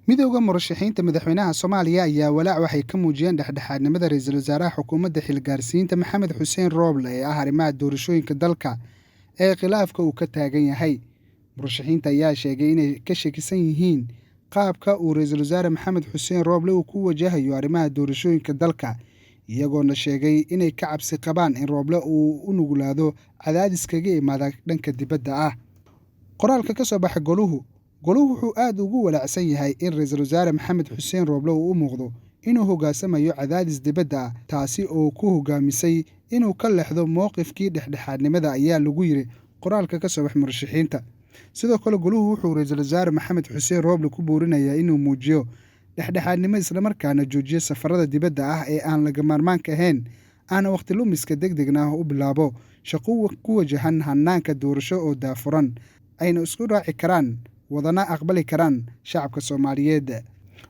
midowga murashaxiinta madaxweynaha Soomaaliya ayaa walaac waxay ka muujiyeen dhexdhexaadnimada ra'iisul wasaaraha xukuumadda xilgaarsiinta Maxamed Xuseen Rooble ee ah arrimaha doorashooyinka dalka ee khilaafka uu ka taagan yahay. Murashaxiinta ayaa sheegay inay ka shakisan yihiin qaabka uu ra'iisul wasaare Maxamed Xuseen Rooble uu ku wajahayo arrimaha doorashooyinka dalka, iyagoona sheegay inay ka cabsi qabaan in Rooble uu u nuglaado cadaadis kaga imaada dhanka dibadda ah. Qoraalka ka soo baxay goluhu wuxuu aad ugu walaacsan yahay in ra'iisul wasaare Maxamed Xuseen Rooble uu u muuqdo inuu hoggaansamayo cadaadis dibadda ah, taasi oo ku hoggaamisay inuu ka leexdo mowqifkii dhexdhexaadnimada ayaa lagu yiri qoraalka ka soo baxay murashaxiinta. Sidoo kale goluhu wuxuu ra'iisul wasaare Maxamed Xuseen Rooble ku boorinayaa inuu muujiyo dhexdhexaadnimo isla markaana joojiyo safarada dibadda ah ee aan laga maarmaanka ahayn, aana waqti lumiska degdegna ah u bilaabo shaqo ku wajahan hannaanka doorasho oo daafuran ayna isku raaci karaan wadana aqbali karaan shacabka Soomaaliyeed.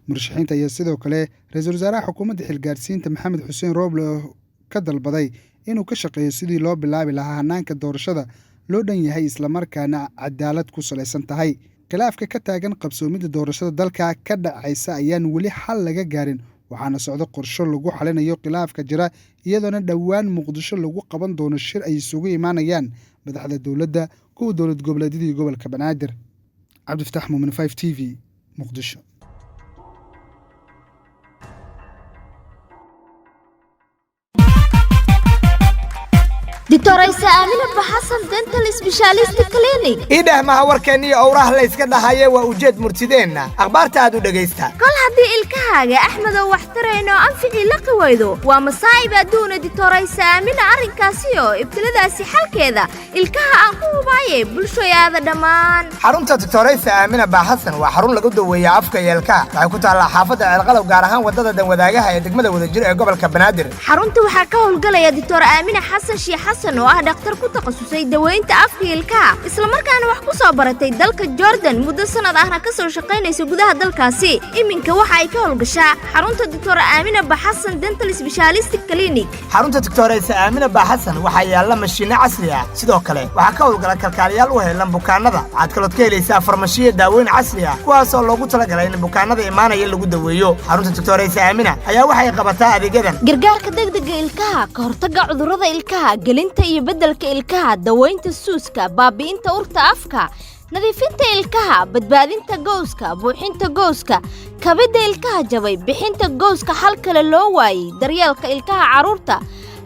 Murashaxiinta ayaa sidoo kale ra'iisul wasaaraha xukuumadda xilgaarsiinta Maxamed Xuseen Rooble ka dalbaday inuu ka shaqeeyo sidii loo bilaabi lahaa hannaanka doorashada loo dhan yahay isla markaana cadaalad ku salaysan tahay. Khilaafka ka taagan qabsoomidda doorashada dalka ka dhacaysa ayaan weli xal laga gaarin, waxaana socdo qorshe lagu xalinayo khilaafka jira, iyadoona dhowaan Muqdisho lagu qaban doono shir ay isugu imaanayaan madaxda dowladda, kuwa dowlad goboleedyada iyo gobolka Banaadir. Cabdifataax Muumin 5 TV Muqdisho. دكتور آمنة بحسن دنتال سبيشاليست كلينيك إيه ما وركني أوراه ليس كده هاي ووجد مرتدينا أخبارت هادو دقيستا كل هدي الكهاجة أحمد واحترينه أنفعي لقويدو ومصايب دون دكتور آمنة عرين كاسيو ابتلدا سحال كذا الكها أنقوه بايه بلشو هذا دمان حرمت دكتور آمنة بحسن وحرم لقد ويا أفكا يلكا وكنت على حافظة على وقارهان ودادا دن وداقها يدق مدى ودجرع قبل كبنادر حرمت وحكاو القلا يا دكتور آمنة حسن شي حسن oo ah dhakhtar ku takhasusay daweynta afka ilkaha isla markaana wax ku soo baratay dalka Jordan muddo sanad ahna ka soo shaqeynaysa gudaha dalkaasi iminka waxa ay ka howlgashaa xarunta Dr. Aamina Baxasan Dental Specialist Clinic. xarunta Dr. Aamina Baxasan waxa yaala mashiino casri ah sidoo kale waxa ka howlgala kalkaaliyaal u heelan bukaanada waxaad kaloo ka helaysaa farmashiyo daaweyn casri ah kuwaas oo loogu talagalay in bukaanada imaanaya lagu daweeyo. xarunta Dr. Aamina ayaa waxay qabataa adeegyadan gargaarka degdega ilkaha ka hortagga cudurrada ilkaha gelinta iyo beddelka ilkaha daweynta suuska baabi'inta urta afka nadiifinta ilkaha badbaadinta gooska buuxinta gooska kabida ilkaha jabay bixinta gooska hal kale loo waayay daryeelka ilkaha caruurta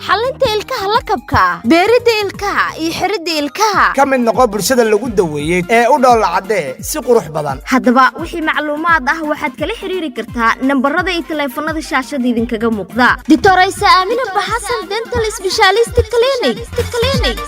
xalinta ilkaha lakabka beerida ilkaha iyo xiridda ilkaha kamid noqo bulshada lagu daweeyay ee u dhool cadee si qurux badan. haddaba wixii macluumaad ah waxaad kala xiriiri kartaa nambarada iyo telefoonada shaashada idinkaga muuqda. Dr. Aamina Baxasan Dental Specialist Clinic.